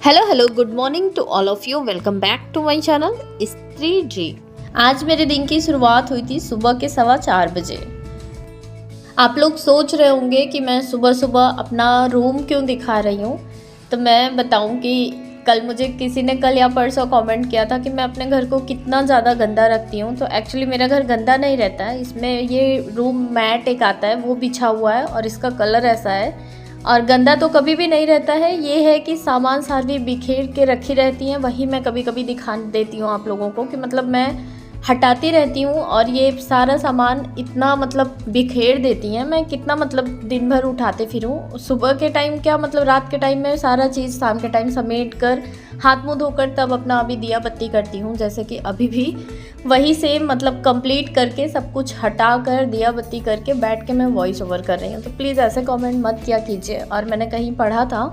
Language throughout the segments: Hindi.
Hello good morning to all of you. Welcome back to my channel Stree ji. आज मेरे दिन की शुरुआत हुई थी सुबह के 4:15 बजे। आप लोग सोच रहे होंगे कि मैं सुबह सुबह अपना रूम क्यों दिखा रही हूँ। तो मैं बताऊँ कि कल मुझे किसी ने कल या परसों कमेंट किया था कि मैं अपने घर को कितना ज़्यादा गंदा रखती हूँ। तो एक्चुअली मेरा घर गंदा नहीं रहता है। इसमें ये रूम मैट एक आता है वो बिछा हुआ है और इसका कलर ऐसा है। और गंदा तो कभी भी नहीं रहता है। ये है कि सामान सारी बिखेर के रखी रहती हैं, वही मैं कभी कभी दिखा देती हूँ आप लोगों को कि मतलब मैं हटाती रहती हूँ और ये सारा सामान इतना मतलब बिखेर देती हैं। मैं कितना मतलब दिन भर उठाते फिरूँ। सुबह के टाइम क्या मतलब रात के टाइम में सारा चीज़ शाम के टाइम समेट कर हाथ मुँह धोकर तब अपना अभी दिया बत्ती करती हूँ। जैसे कि अभी भी वही सेम मतलब कंप्लीट करके सब कुछ हटा कर दिया बत्ती करके बैठ के मैं वॉइस ओवर कर रही हूँ। तो प्लीज़ ऐसे कमेंट मत किया कीजिए। और मैंने कहीं पढ़ा था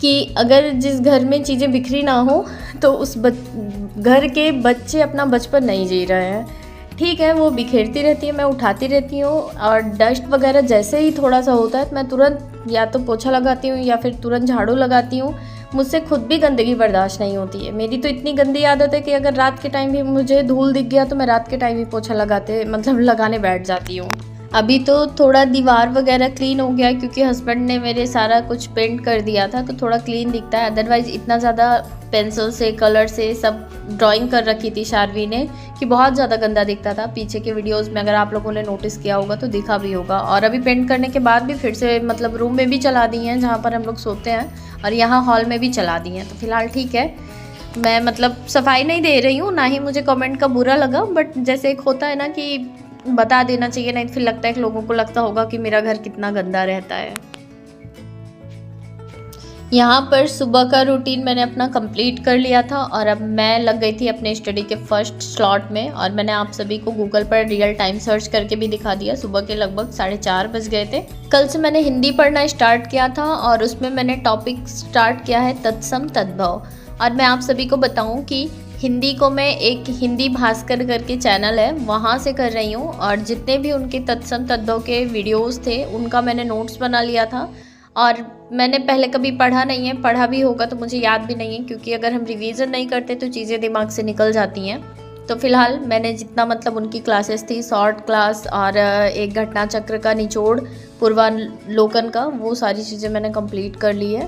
कि अगर जिस घर में चीज़ें बिखरी ना हो तो उस घर के बच्चे अपना बचपन नहीं जी रहे हैं। ठीक है, वो बिखेरती रहती है, मैं उठाती रहती हूँ और डस्ट वगैरह जैसे ही थोड़ा सा होता है तो मैं तुरंत या तो पोछा लगाती हूँ या फिर तुरंत झाड़ू लगाती हूँ। मुझसे खुद भी गंदगी बर्दाश्त नहीं होती है। मेरी तो इतनी गंदी आदत है कि अगर रात के टाइम भी मुझे धूल दिख गया तो मैं रात के टाइम ही पोछा लगाने बैठ जाती हूँ। अभी तो थोड़ा दीवार वगैरह क्लीन हो गया क्योंकि हस्बैंड ने मेरे सारा कुछ पेंट कर दिया था तो थोड़ा क्लीन दिखता है। अदरवाइज़ इतना ज़्यादा पेंसिल से कलर से सब ड्राइंग कर रखी थी शार्वी ने कि बहुत ज़्यादा गंदा दिखता था। पीछे के वीडियोस में अगर आप लोगों ने नोटिस किया होगा तो दिखा भी होगा। और अभी पेंट करने के बाद भी फिर से मतलब रूम में भी चला दी हैं जहाँ पर हम लोग सोते हैं और यहाँ हॉल में भी चला दी हैं। तो फिलहाल ठीक है, मैं मतलब सफाई नहीं दे रही हूँ, ना ही मुझे कमेंट का बुरा लगा। बट जैसे एक होता है ना कि बता देना चाहिए, नहीं तो फिर लगता है कि लोगों को लगता होगा कि मेरा घर कितना गंदा रहता है। यहाँ पर सुबह का रूटीन मैंने अपना कंप्लीट कर लिया था और अब मैं लग गई थी अपने स्टडी के फर्स्ट स्लॉट में। और मैंने आप सभी को गूगल पर रियल टाइम सर्च करके भी दिखा दिया। सुबह के लगभग 4:30 बज गए थे। कल से मैंने हिंदी पढ़ना स्टार्ट किया था और उसमें मैंने टॉपिक स्टार्ट किया है तत्सम तद्भव। और मैं आप सभी को बताऊँ कि हिंदी को मैं एक हिंदी भास्कर करके चैनल है वहाँ से कर रही हूँ। और जितने भी उनके तत्सम तद्भव के वीडियोस थे उनका मैंने नोट्स बना लिया था। और मैंने पहले कभी पढ़ा नहीं है, पढ़ा भी होगा तो मुझे याद भी नहीं है क्योंकि अगर हम रिवीजन नहीं करते तो चीज़ें दिमाग से निकल जाती हैं। तो फिलहाल मैंने जितना मतलब उनकी क्लासेस थी शॉर्ट क्लास और एक घटना चक्र का निचोड़ पूर्वालोकन का, वो सारी चीज़ें मैंने कंप्लीट कर ली है।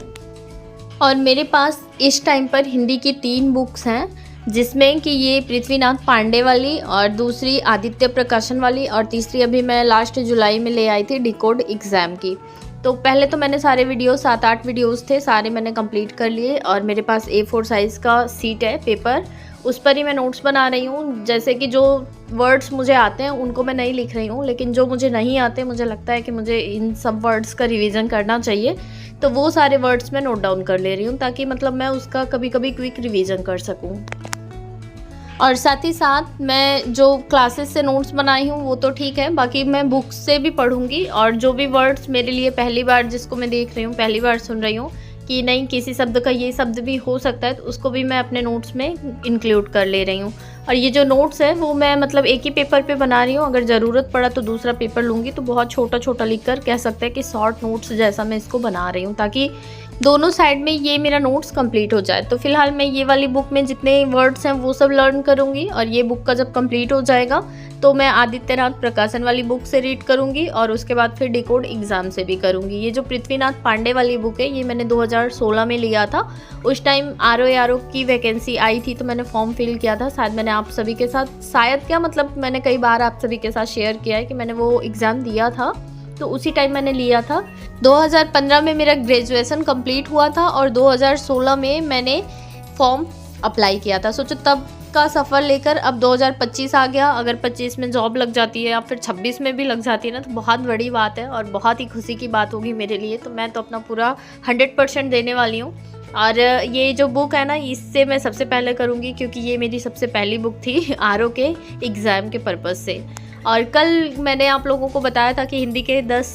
और मेरे पास इस टाइम पर हिंदी की 3 बुक्स हैं जिसमें कि ये पृथ्वीनाथ पांडे वाली और दूसरी आदित्य प्रकाशन वाली और तीसरी अभी मैं लास्ट जुलाई में ले आई थी डिकोड एग्ज़ाम की। तो पहले तो मैंने सारे वीडियोस 7-8 वीडियोस थे, सारे मैंने कंप्लीट कर लिए। और मेरे पास A4 साइज़ का सीट है पेपर, उस पर ही मैं नोट्स बना रही हूँ। जैसे कि जो वर्ड्स मुझे आते हैं उनको मैं नहीं लिख रही हूँ, लेकिन जो मुझे नहीं आते मुझे लगता है कि मुझे इन सब वर्ड्स का रिवीजन करना चाहिए तो वो सारे वर्ड्स मैं नोट डाउन कर ले रही हूँ ताकि मतलब मैं उसका कभी कभी क्विक रिवीजन कर सकूँ। और साथ ही साथ मैं जो क्लासेस से नोट्स बनाई हूँ वो तो ठीक है, बाकी मैं बुक्स से भी पढ़ूंगी। और जो भी वर्ड्स मेरे लिए पहली बार जिसको मैं देख रही हूँ, पहली बार सुन रही हूँ कि नहीं किसी शब्द का ये शब्द भी हो सकता है, तो उसको भी मैं अपने नोट्स में इंक्लूड कर ले रही हूँ। और ये जो नोट्स है वो मैं मतलब एक ही पेपर पे बना रही हूँ। अगर ज़रूरत पड़ा तो दूसरा पेपर लूँगी तो बहुत छोटा छोटा लिख कर कह सकते हैं कि शॉर्ट नोट्स जैसा मैं इसको बना रही हूँ ताकि दोनों साइड में ये मेरा नोट्स कंप्लीट हो जाए। तो फिलहाल मैं ये वाली बुक में जितने वर्ड्स हैं वो सब लर्न करूँगी और ये बुक का जब कंप्लीट हो जाएगा तो मैं आदित्यनाथ प्रकाशन वाली बुक से रीड करूँगी और उसके बाद फिर डिकोड एग्ज़ाम से भी करूँगी। ये जो पृथ्वीनाथ पांडे वाली बुक है ये मैंने 2016 में लिया था। उस टाइम आर की वैकेंसी आई थी तो मैंने फॉर्म फिल किया था। शायद मैंने आप सभी के साथ मैंने कई बार आप सभी के साथ शेयर किया है कि मैंने वो एग्ज़ाम दिया था, तो उसी टाइम मैंने लिया था। 2015 में मेरा ग्रेजुएशन कंप्लीट हुआ था और 2016 में मैंने फॉर्म अप्लाई किया था। सोचो तब का सफ़र लेकर अब 2025 आ गया। अगर 25 में जॉब लग जाती है या फिर 26 में भी लग जाती है ना तो बहुत बड़ी बात है और बहुत ही खुशी की बात होगी मेरे लिए। तो मैं तो अपना पूरा 100% देने वाली हूँ। और ये जो बुक है ना इससे मैं सबसे पहले करूँगी क्योंकि ये मेरी सबसे पहली बुक थी RO के एग्ज़ाम के पर्पज़ से। और कल मैंने आप लोगों को बताया था कि हिंदी के 10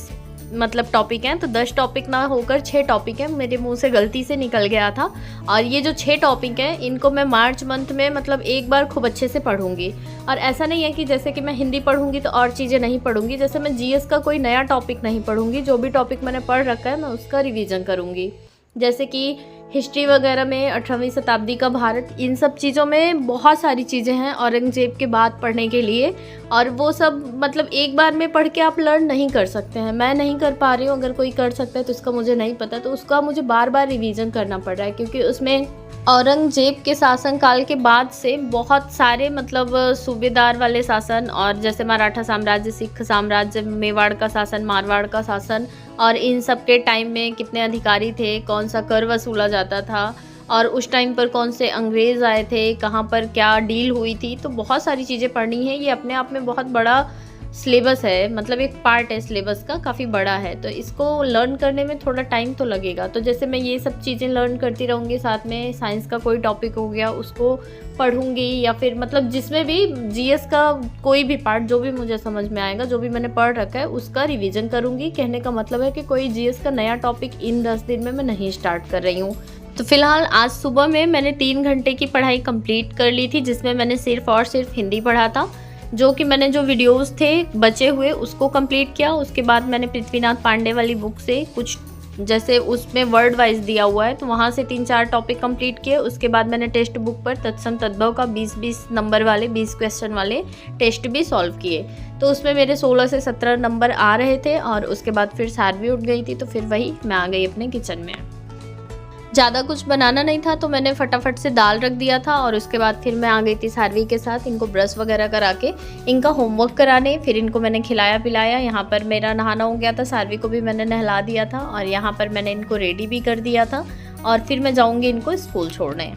मतलब टॉपिक हैं, तो 10 टॉपिक ना होकर 6 टॉपिक हैं, मेरे मुंह से गलती से निकल गया था। और ये जो 6 टॉपिक हैं इनको मैं मार्च मंथ में मतलब एक बार खूब अच्छे से पढ़ूंगी। और ऐसा नहीं है कि जैसे कि मैं हिंदी पढ़ूंगी तो और चीज़ें नहीं पढ़ूंगी, जैसे मैं GS का कोई नया टॉपिक नहीं पढ़ूंगी, जो भी टॉपिक मैंने पढ़ रखा है मैं उसका रिवीजन करूँगी। जैसे कि हिस्ट्री वगैरह में 18वीं शताब्दी का भारत, इन सब चीज़ों में बहुत सारी चीज़ें हैं औरंगज़ेब के बाद पढ़ने के लिए। और वो सब मतलब एक बार में पढ़ के आप लर्न नहीं कर सकते हैं। मैं नहीं कर पा रही हूँ, अगर कोई कर सकता है तो इसका मुझे नहीं पता, तो उसका मुझे बार बार रिवीजन करना पड़ रहा है, क्योंकि उसमें औरंगज़ेब के शासनकाल के बाद से बहुत सारे मतलब सूबेदार वाले शासन, और जैसे मराठा साम्राज्य, सिख साम्राज्य, मेवाड़ का शासन, मारवाड़ का शासन, और इन सब के टाइम में कितने अधिकारी थे, कौन सा कर वसूला जाता था, और उस टाइम पर कौन से अंग्रेज़ आए थे, कहाँ पर क्या डील हुई थी। तो बहुत सारी चीज़ें पढ़नी है। ये अपने आप में बहुत बड़ा सिलेबस है, मतलब एक पार्ट है सिलेबस का, काफ़ी बड़ा है। तो इसको लर्न करने में थोड़ा टाइम तो लगेगा। तो जैसे मैं ये सब चीज़ें लर्न करती रहूँगी, साथ में साइंस का कोई टॉपिक हो गया उसको पढ़ूँगी, या फिर मतलब जिसमें भी जीएस का कोई भी पार्ट जो भी मुझे समझ में आएगा, जो भी मैंने पढ़ रखा है उसका रिवीजन करूँगी। कहने का मतलब है कि कोई जीएस का नया टॉपिक इन 10 दिन में मैं नहीं स्टार्ट कर रही हूँ। तो फिलहाल आज सुबह में मैंने 3 घंटे की पढ़ाई कंप्लीट कर ली थी, जिसमें मैंने सिर्फ और सिर्फ हिंदी पढ़ा था। जो कि मैंने जो वीडियोस थे बचे हुए उसको कंप्लीट किया। उसके बाद मैंने पृथ्वीनाथ पांडे वाली बुक से कुछ, जैसे उसमें वर्ड वाइज दिया हुआ है तो वहाँ से 3-4 टॉपिक कंप्लीट किए। उसके बाद मैंने टेक्स्ट बुक पर तत्सम तद्भव का 20-20 नंबर वाले 20 क्वेश्चन वाले टेस्ट भी सॉल्व किए। तो उसमें मेरे 16 से 17 नंबर आ रहे थे। और उसके बाद फिर सारवी उठ गई थी, तो फिर वही मैं आ गई अपने किचन में। ज़्यादा कुछ बनाना नहीं था तो मैंने फटाफट से दाल रख दिया था। और उसके बाद फिर मैं आ गई थी सारवी के साथ, इनको ब्रश वगैरह करा के इनका होमवर्क कराने। फिर इनको मैंने खिलाया पिलाया। यहाँ पर मेरा नहाना हो गया था, सारवी को भी मैंने नहला दिया था, और यहाँ पर मैंने इनको रेडी भी कर दिया था। और फिर मैं जाऊँगी इनको स्कूल छोड़ने।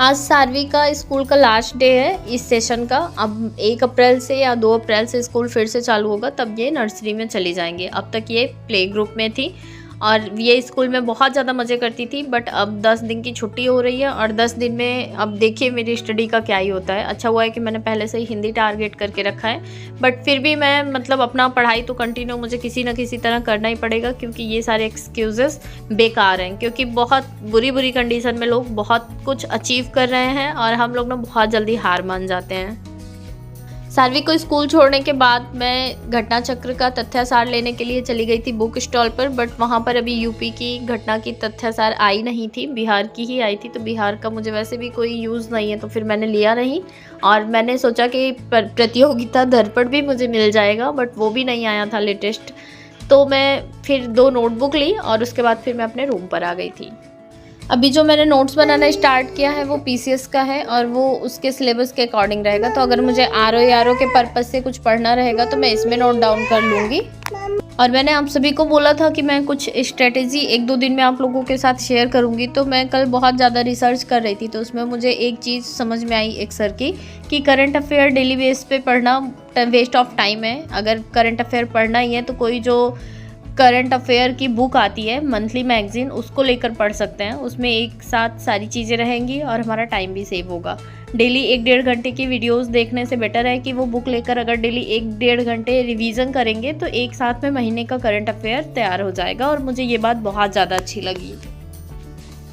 आज सारवी का स्कूल का लास्ट डे है इस सेशन का। अब 1 अप्रैल से या 2 अप्रैल से स्कूल फिर से चालू होगा, तब ये नर्सरी में चली जाएंगे। अब तक ये प्ले ग्रुप में थी और ये स्कूल में बहुत ज़्यादा मज़े करती थी। बट अब 10 दिन की छुट्टी हो रही है, और 10 दिन में अब देखिए मेरी स्टडी का क्या ही होता है। अच्छा हुआ है कि मैंने पहले से ही हिंदी टारगेट करके रखा है, बट फिर भी मैं मतलब अपना पढ़ाई तो कंटिन्यू मुझे किसी न किसी तरह करना ही पड़ेगा, क्योंकि ये सारे एक्सक्यूज़ेस बेकार हैं। क्योंकि बहुत बुरी कंडीशन में लोग बहुत कुछ अचीव कर रहे हैं, और हम लोग ना बहुत जल्दी हार मान जाते हैं। सारवी को स्कूल छोड़ने के बाद मैं घटना चक्र का तथ्यासार लेने के लिए चली गई थी बुक स्टॉल पर। बट वहाँ पर अभी यूपी की घटना की तथ्यासार आई नहीं थी, बिहार की ही आई थी। तो बिहार का मुझे वैसे भी कोई यूज़ नहीं है, तो फिर मैंने लिया नहीं। और मैंने सोचा कि प्रतियोगिता दर्पण भी मुझे मिल जाएगा, बट वो भी नहीं आया था लेटेस्ट। तो मैं फिर 2 नोटबुक ली, और उसके बाद फिर मैं अपने रूम पर आ गई थी। अभी जो मैंने नोट्स बनाना स्टार्ट किया है वो पीसीएस का है, और वो उसके सिलेबस के अकॉर्डिंग रहेगा। तो अगर मुझे आरओ के पर्पस से कुछ पढ़ना रहेगा तो मैं इसमें नोट डाउन कर लूँगी। और मैंने आप सभी को बोला था कि मैं कुछ स्ट्रेटेजी 1-2 दिन में आप लोगों के साथ शेयर करूँगी। तो मैं कल बहुत ज़्यादा रिसर्च कर रही थी, तो उसमें मुझे एक चीज़ समझ में आई एक सर की, कि करंट अफेयर डेली बेस पे पढ़ना वेस्ट ऑफ टाइम है। अगर करंट अफेयर पढ़ना ही है तो कोई जो करंट अफेयर की बुक आती है मंथली मैगजीन, उसको लेकर पढ़ सकते हैं। उसमें एक साथ सारी चीज़ें रहेंगी और हमारा टाइम भी सेव होगा। डेली 1-1.5 घंटे की वीडियोस देखने से बेटर है कि वो बुक लेकर अगर डेली 1-1.5 घंटे रिवीजन करेंगे तो एक साथ में महीने का करंट अफेयर तैयार हो जाएगा। और मुझे ये बात बहुत ज़्यादा अच्छी लगी।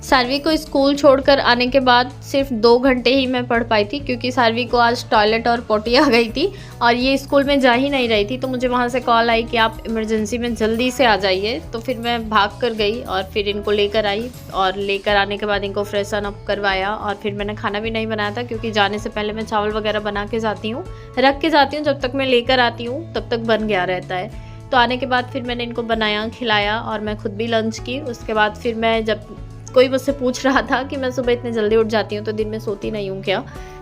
सारवी को स्कूल छोड़कर आने के बाद सिर्फ 2 घंटे ही मैं पढ़ पाई थी, क्योंकि सारवी को आज टॉयलेट और पोटी आ गई थी और ये स्कूल में जा ही नहीं रही थी। तो मुझे वहाँ से कॉल आई कि आप इमरजेंसी में जल्दी से आ जाइए। तो फिर मैं भाग कर गई और फिर इनको लेकर आई, और लेकर आने के बाद इनको फ्रेशन अप करवाया। और फिर मैंने खाना भी नहीं बनाया था, क्योंकि जाने से पहले मैं चावल वगैरह बना के जाती हूँ, रख के जाती हूँ, जब तक मैं लेकर आती हूँ तब तक बन गया रहता है। तो आने के बाद फिर मैंने इनको बनाया, खिलाया, और मैं खुद भी लंच की। उसके बाद फिर मैं, जब कोई मुझसे पूछ रहा था कि मैं सुबह इतने जल्दी उठ जाती हूँ तो दिन में सोती नहीं हूँ क्या,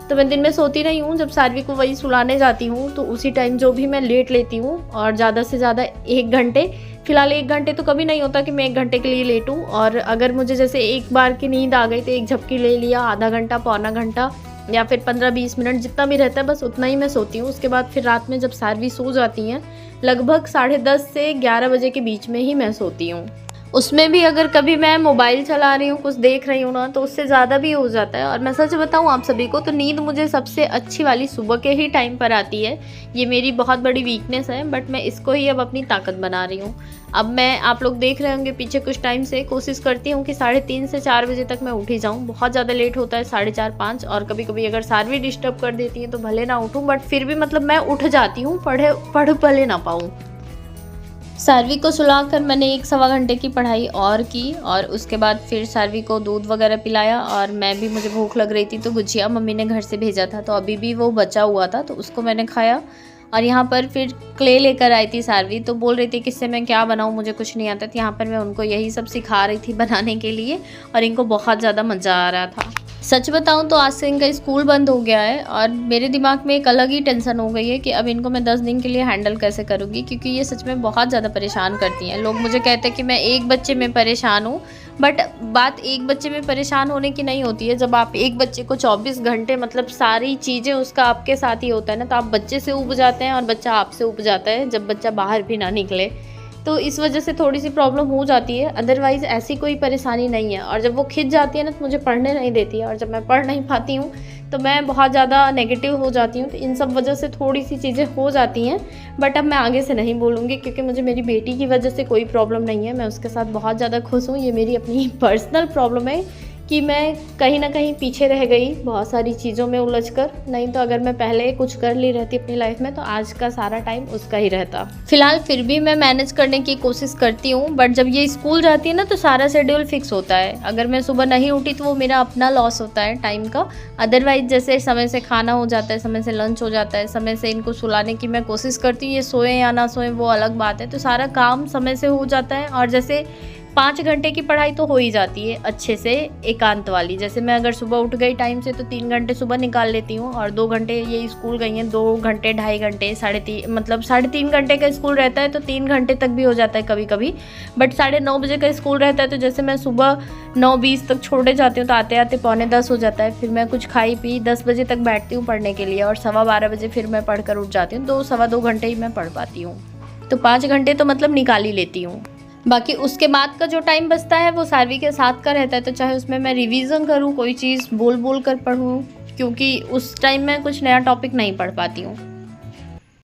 तो मैं दिन में सोती नहीं हूँ। जब सारवी को वही सुलाने जाती हूँ तो उसी टाइम जो भी मैं लेट लेती हूँ, और ज़्यादा से ज़्यादा 1 घंटे, फिलहाल 1 घंटे तो कभी नहीं होता कि मैं 1 घंटे के लिए लेटूँ। और अगर मुझे जैसे एक बार की नींद आ गई तो एक झपकी ले लिया, आधा घंटा, पौना घंटा, या फिर 15-20 मिनट, जितना भी रहता है बस उतना ही मैं सोती हूँ। उसके बाद फिर रात में जब सारवी सो जाती हैं, लगभग 10:30 से 11 बजे के बीच में ही मैं सोती हूँ। उसमें भी अगर कभी मैं मोबाइल चला रही हूँ, कुछ देख रही हूँ ना, तो उससे ज़्यादा भी हो जाता है। और मैं सच बताऊँ आप सभी को, तो नींद मुझे सबसे अच्छी वाली सुबह के ही टाइम पर आती है। ये मेरी बहुत बड़ी वीकनेस है, बट मैं इसको ही अब अपनी ताकत बना रही हूँ। अब मैं, आप लोग देख रहे होंगे पीछे कुछ टाइम से, कोशिश करती हूँ कि 3:30 से 4 बजे तक मैं उठी जाऊँ। बहुत ज़्यादा लेट होता है 4:30-5, और कभी कभी अगर सारवी डिस्टर्ब कर देती है तो भले ना उठूँ, बट फिर भी मतलब मैं उठ जाती हूँ, पढ़ भले ना पाऊँ। सारवी को सुलाकर मैंने 1 सवा घंटे की पढ़ाई और की और उसके बाद फिर सारवी को दूध वगैरह पिलाया और मैं भी, मुझे भूख लग रही थी तो गुजिया मम्मी ने घर से भेजा था तो अभी भी वो बचा हुआ था तो उसको मैंने खाया। और यहाँ पर फिर क्ले लेकर आई थी सारवी, तो बोल रही थी कि इससे मैं क्या बनाऊँ, मुझे कुछ नहीं आता। तो यहाँ पर मैं उनको यही सब सिखा रही थी बनाने के लिए और इनको बहुत ज़्यादा मज़ा आ रहा था। सच बताऊं तो आज से इनका स्कूल बंद हो गया है और मेरे दिमाग में एक अलग ही टेंशन हो गई है कि अब इनको मैं 10 दिन के लिए हैंडल कैसे करूँगी, क्योंकि ये सच में बहुत ज़्यादा परेशान करती हैं। लोग मुझे कहते हैं कि मैं एक बच्चे में परेशान हूँ, बट बात एक बच्चे में परेशान होने की नहीं होती है। जब आप एक बच्चे को 24 घंटे मतलब सारी चीज़ें उसका आपके साथ ही होता है ना, तो आप बच्चे से ऊब जाते हैं और बच्चा आपसे ऊब जाता है जब बच्चा बाहर भी ना निकले। तो इस वजह से थोड़ी सी प्रॉब्लम हो जाती है, अदरवाइज़ ऐसी कोई परेशानी नहीं है। और जब वो खिंच जाती है ना तो मुझे पढ़ने नहीं देती है और जब मैं पढ़ नहीं पाती हूँ तो मैं बहुत ज़्यादा नेगेटिव हो जाती हूँ। तो इन सब वजह से थोड़ी सी चीज़ें हो जाती हैं, बट अब मैं आगे से नहीं बोलूँगी क्योंकि मुझे मेरी बेटी की वजह से कोई प्रॉब्लम नहीं है। मैं उसके साथ बहुत ज़्यादा खुश हूँ। ये मेरी अपनी पर्सनल प्रॉब्लम है कि मैं कहीं ना कहीं पीछे रह गई बहुत सारी चीज़ों में उलझकर। नहीं तो अगर मैं पहले कुछ कर ली रहती अपनी लाइफ में तो आज का सारा टाइम उसका ही रहता। फिलहाल फिर भी मैं मैनेज करने की कोशिश करती हूँ, बट जब ये स्कूल जाती है ना तो सारा शेड्यूल फिक्स होता है। अगर मैं सुबह नहीं उठी तो वो मेरा अपना लॉस होता है टाइम का। अदरवाइज जैसे समय से खाना हो जाता है, समय से लंच हो जाता है, समय से इनको सुलाने की मैं कोशिश करती हूँ। ये सोएं या ना सोएं वो अलग बात है, तो सारा काम समय से हो जाता है। और जैसे 5 घंटे की पढ़ाई तो हो ही जाती है अच्छे से, एकांत वाली। जैसे मैं अगर सुबह उठ गई टाइम से तो 3 घंटे सुबह निकाल लेती हूँ और 2 घंटे ये स्कूल गई हैं, 2 घंटे 2.5 घंटे 3.5 मतलब 3.5 घंटे का स्कूल रहता है तो 3 घंटे तक भी हो जाता है कभी कभी। बट 9:30 बजे का स्कूल रहता है तो जैसे मैं सुबह 9:20 तक छोड़े जाती हूँ तो आते आते 9:45 हो जाता है। फिर मैं कुछ खाई पी 10 बजे तक बैठती हूँ पढ़ने के लिए और 12:15 बजे फिर मैं पढ़कर उठ जाती हूँ। 2 सवा 2 घंटे ही मैं पढ़ पाती हूँ, तो 5 घंटे तो मतलब निकाल ही लेती हूँ। बाकी उसके बाद का जो टाइम बचता है वो सारवी के साथ का रहता है, तो चाहे उसमें मैं रिवीजन करूँ, कोई चीज़ बोल बोल कर पढूँ, क्योंकि उस टाइम मैं कुछ नया टॉपिक नहीं पढ़ पाती हूँ।